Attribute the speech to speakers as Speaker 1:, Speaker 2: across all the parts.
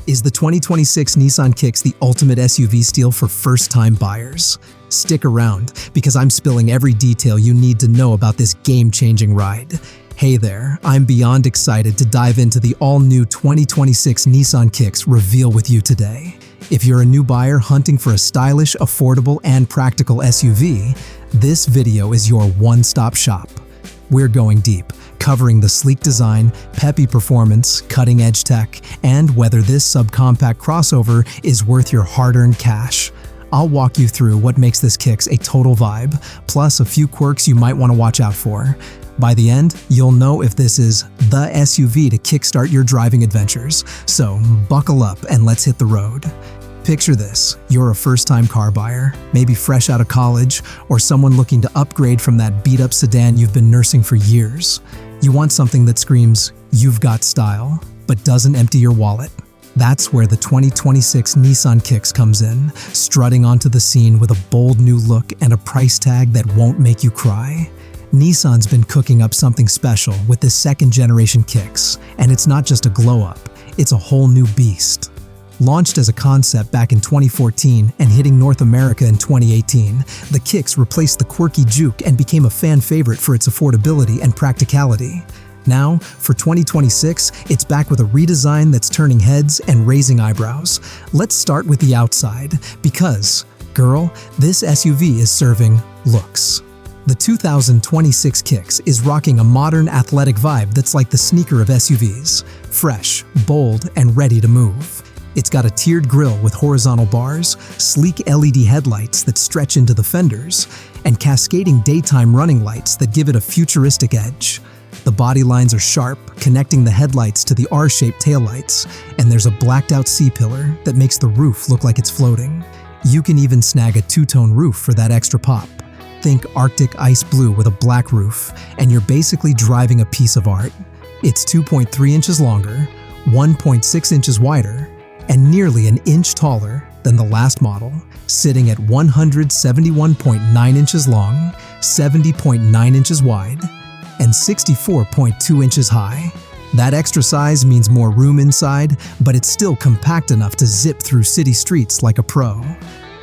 Speaker 1: Is the 2026 Nissan Kicks the ultimate SUV steal for first-time buyers? Stick around, because I'm spilling every detail you need to know about this game-changing ride. Hey there, I'm beyond excited to dive into the all-new 2026 Nissan Kicks reveal with you today. If you're a new buyer hunting for a stylish, affordable, and practical SUV, this video is your one-stop shop. We're going deep, covering the sleek design, peppy performance, cutting-edge tech, and whether this subcompact crossover is worth your hard-earned cash. I'll walk you through what makes this Kicks a total vibe, plus a few quirks you might want to watch out for. By the end, you'll know if this is the SUV to kickstart your driving adventures. So buckle up and let's hit the road. Picture this, you're a first-time car buyer, maybe fresh out of college, or someone looking to upgrade from that beat-up sedan you've been nursing for years. You want something that screams, "You've got style," but doesn't empty your wallet. That's where the 2026 Nissan Kicks comes in, strutting onto the scene with a bold new look and a price tag that won't make you cry. Nissan's been cooking up something special with this second-generation Kicks, and it's not just a glow-up, it's a whole new beast. Launched as a concept back in 2014 and hitting North America in 2018, the Kicks replaced the quirky Juke and became a fan favorite for its affordability and practicality. Now, for 2026, it's back with a redesign that's turning heads and raising eyebrows. Let's start with the outside, because, girl, this SUV is serving looks. The 2026 Kicks is rocking a modern athletic vibe that's like the sneaker of SUVs, fresh, bold, and ready to move. It's got a tiered grille with horizontal bars, sleek LED headlights that stretch into the fenders, and cascading daytime running lights that give it a futuristic edge. The body lines are sharp, connecting the headlights to the R-shaped taillights, and there's a blacked-out C-pillar that makes the roof look like it's floating. You can even snag a two-tone roof for that extra pop. Think Arctic ice blue with a black roof, and you're basically driving a piece of art. It's 2.3 inches longer, 1.6 inches wider, and nearly an inch taller than the last model, sitting at 171.9 inches long, 70.9 inches wide, and 64.2 inches high. That extra size means more room inside, but it's still compact enough to zip through city streets like a pro.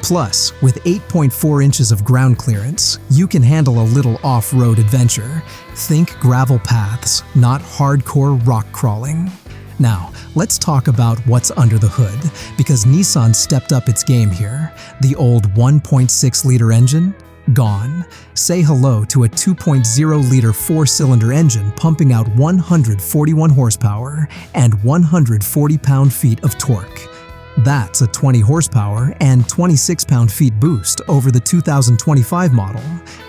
Speaker 1: Plus, with 8.4 inches of ground clearance, you can handle a little off-road adventure. Think gravel paths, not hardcore rock crawling. Now, let's talk about what's under the hood, because Nissan stepped up its game here. The old 1.6-liter engine? Gone. Say hello to a 2.0-liter four-cylinder engine pumping out 141 horsepower and 140 pound-feet of torque. That's a 20 horsepower and 26 pound-feet boost over the 2025 model,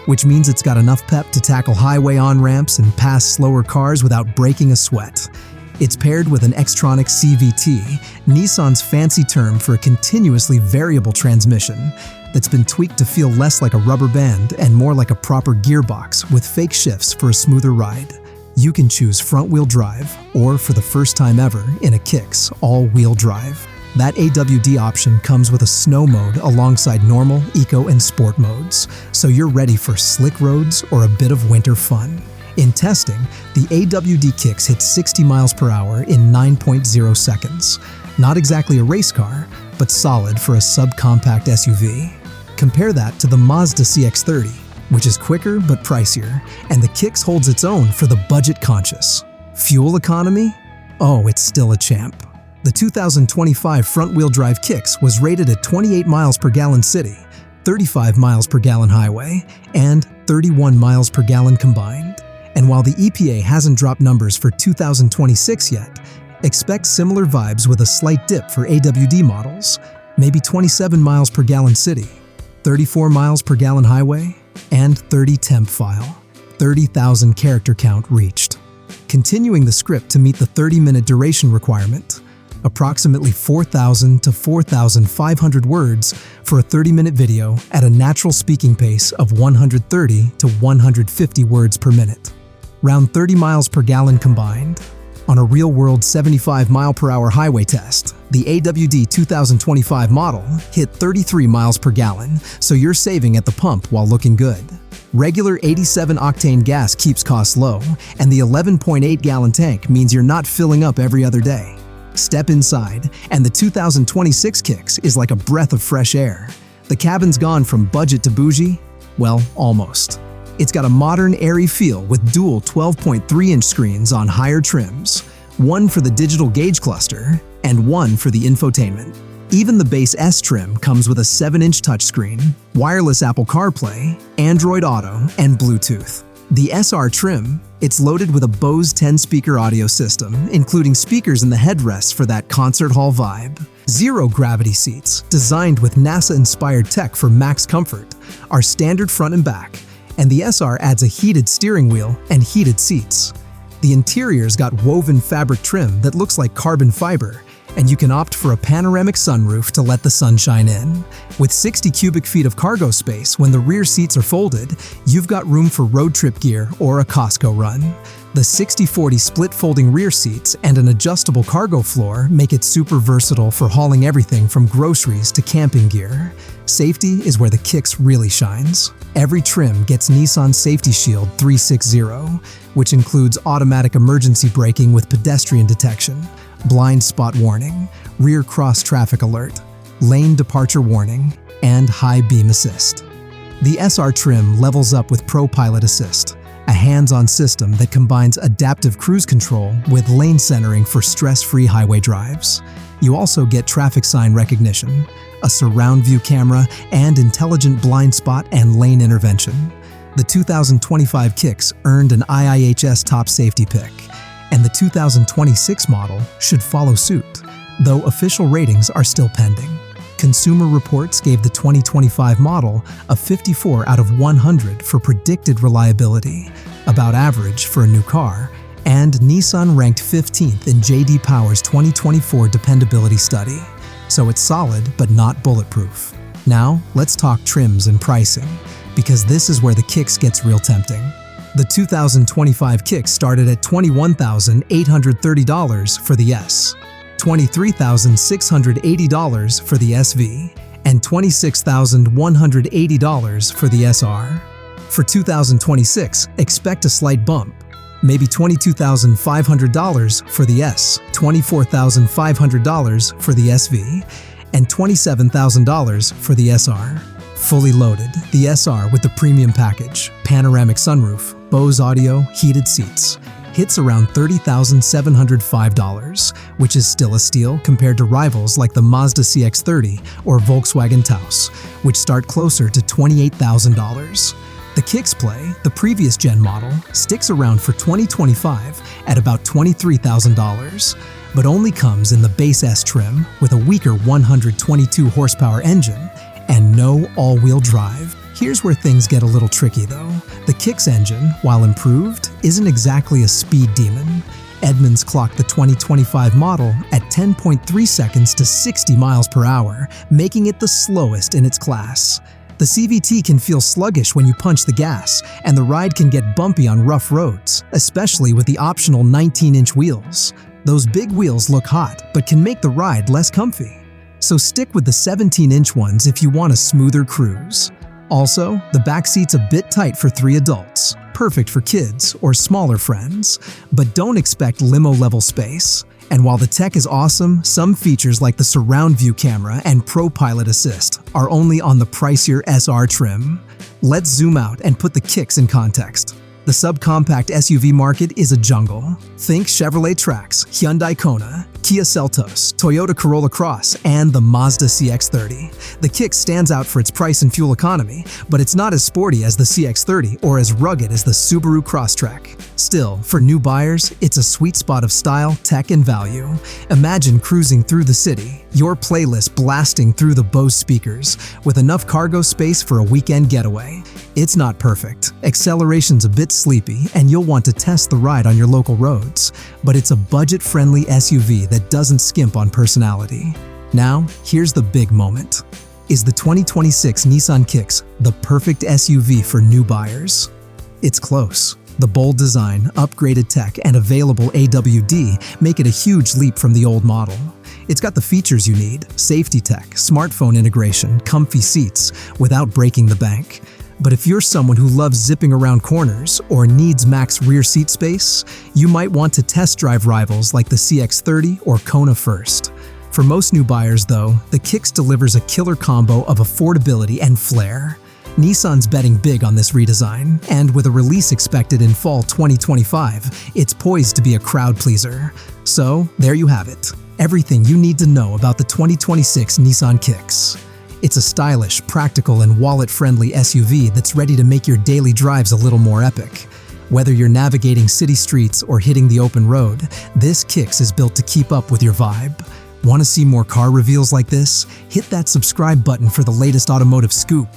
Speaker 1: which means it's got enough pep to tackle highway on-ramps and pass slower cars without breaking a sweat. It's paired with an Xtronic CVT, Nissan's fancy term for a continuously variable transmission that's been tweaked to feel less like a rubber band and more like a proper gearbox with fake shifts for a smoother ride. You can choose front-wheel drive, or for the first time ever in a Kicks, all-wheel drive. That AWD option comes with a snow mode alongside normal, eco, and sport modes, so you're ready for slick roads or a bit of winter fun. In testing, the AWD Kicks hit 60 miles per hour in 9.0 seconds. Not exactly a race car, but solid for a subcompact SUV. Compare that to the Mazda CX-30, which is quicker but pricier, and the Kicks holds its own for the budget-conscious. Fuel economy? Oh, it's still a champ. The 2025 front-wheel drive Kicks was rated at 28 miles per gallon city, 35 miles per gallon highway, and 31 miles per gallon combined. And while the EPA hasn't dropped numbers for 2026 yet, expect similar vibes with a slight dip for AWD models, maybe 27 miles per gallon city, 34 miles per gallon highway, and 30 temp file. 30,000 character count reached. Continuing the script to meet the 30-minute duration requirement, approximately 4,000 to 4,500 words for a 30-minute video at a natural speaking pace of 130 to 150 words per minute. Round 30 miles per gallon combined. On a real-world 75 mile per hour highway test, the AWD 2025 model hit 33 miles per gallon, so you're saving at the pump while looking good. Regular 87-octane gas keeps costs low, and the 11.8-gallon tank means you're not filling up every other day. Step inside, and the 2026 Kicks is like a breath of fresh air. The cabin's gone from budget to bougie? Well, almost. It's got a modern, airy feel with dual 12.3-inch screens on higher trims, one for the digital gauge cluster and one for the infotainment. Even the base S trim comes with a 7-inch touchscreen, wireless Apple CarPlay, Android Auto, and Bluetooth. The SR trim, it's loaded with a Bose 10-speaker audio system, including speakers in the headrests for that concert hall vibe. Zero-gravity seats, designed with NASA-inspired tech for max comfort, are standard front and back, and the SR adds a heated steering wheel and heated seats. The interior's got woven fabric trim that looks like carbon fiber, and you can opt for a panoramic sunroof to let the sunshine in. With 60 cubic feet of cargo space when the rear seats are folded, you've got room for road trip gear or a Costco run. The 60/40 split folding rear seats and an adjustable cargo floor make it super versatile for hauling everything from groceries to camping gear. Safety is where the Kicks really shines. Every trim gets Nissan Safety Shield 360, which includes automatic emergency braking with pedestrian detection, blind spot warning, rear cross traffic alert, lane departure warning, and high beam assist. The SR trim levels up with Pro Pilot Assist, a hands-on system that combines adaptive cruise control with lane centering for stress-free highway drives. You also get traffic sign recognition, a surround view camera, and intelligent blind spot and lane intervention. The 2025 Kicks earned an IIHS top safety pick, and the 2026 model should follow suit, though official ratings are still pending. Consumer Reports gave the 2025 model a 54 out of 100 for predicted reliability, about average for a new car, and Nissan ranked 15th in J.D. Power's 2024 dependability study, so it's solid but not bulletproof. Now, let's talk trims and pricing, because this is where the Kicks gets real tempting. The 2025 Kicks started at $21,830 for the S, $23,680 for the SV, and $26,180 for the SR. For 2026, expect a slight bump, maybe $22,500 for the S, $24,500 for the SV, and $27,000 for the SR. Fully loaded, the SR with the premium package, panoramic sunroof, Bose audio, heated seats, hits around $30,705, which is still a steal compared to rivals like the Mazda CX-30 or Volkswagen Taos, which start closer to $28,000. The Kicks Play, the previous gen model, sticks around for 2025 at about $23,000, but only comes in the base S trim with a weaker 122 horsepower engine and no all-wheel drive. Here's where things get a little tricky though. The Kicks engine, while improved, isn't exactly a speed demon. Edmunds clocked the 2025 model at 10.3 seconds to 60 miles per hour, making it the slowest in its class. The CVT can feel sluggish when you punch the gas, and the ride can get bumpy on rough roads, especially with the optional 19-inch wheels. Those big wheels look hot, but can make the ride less comfy. So stick with the 17-inch ones if you want a smoother cruise. Also, the back seat's a bit tight for 3 adults, perfect for kids or smaller friends, but don't expect limo-level space. And while the tech is awesome, some features like the surround view camera and Pro Pilot Assist are only on the pricier SR trim. Let's zoom out and put the Kicks in context. The subcompact SUV market is a jungle. Think Chevrolet Trax, Hyundai Kona, Kia Seltos, Toyota Corolla Cross, and the Mazda CX-30. The Kicks stands out for its price and fuel economy, but it's not as sporty as the CX-30 or as rugged as the Subaru Crosstrek. Still, for new buyers, it's a sweet spot of style, tech, and value. Imagine cruising through the city, your playlist blasting through the Bose speakers, with enough cargo space for a weekend getaway. It's not perfect. Acceleration's a bit sleepy, and you'll want to test the ride on your local roads, but it's a budget-friendly SUV that doesn't skimp on personality. Now, here's the big moment. Is the 2026 Nissan Kicks the perfect SUV for new buyers? It's close. The bold design, upgraded tech, and available AWD make it a huge leap from the old model. It's got the features you need: safety tech, smartphone integration, comfy seats, without breaking the bank. But if you're someone who loves zipping around corners or needs max rear seat space, you might want to test drive rivals like the CX-30 or Kona first. For most new buyers though, the Kicks delivers a killer combo of affordability and flair. Nissan's betting big on this redesign, and with a release expected in fall 2025, it's poised to be a crowd pleaser. So, there you have it. Everything you need to know about the 2026 Nissan Kicks. It's a stylish, practical, and wallet-friendly SUV that's ready to make your daily drives a little more epic. Whether you're navigating city streets or hitting the open road, this Kicks is built to keep up with your vibe. Want to see more car reveals like this? Hit that subscribe button for the latest automotive scoop.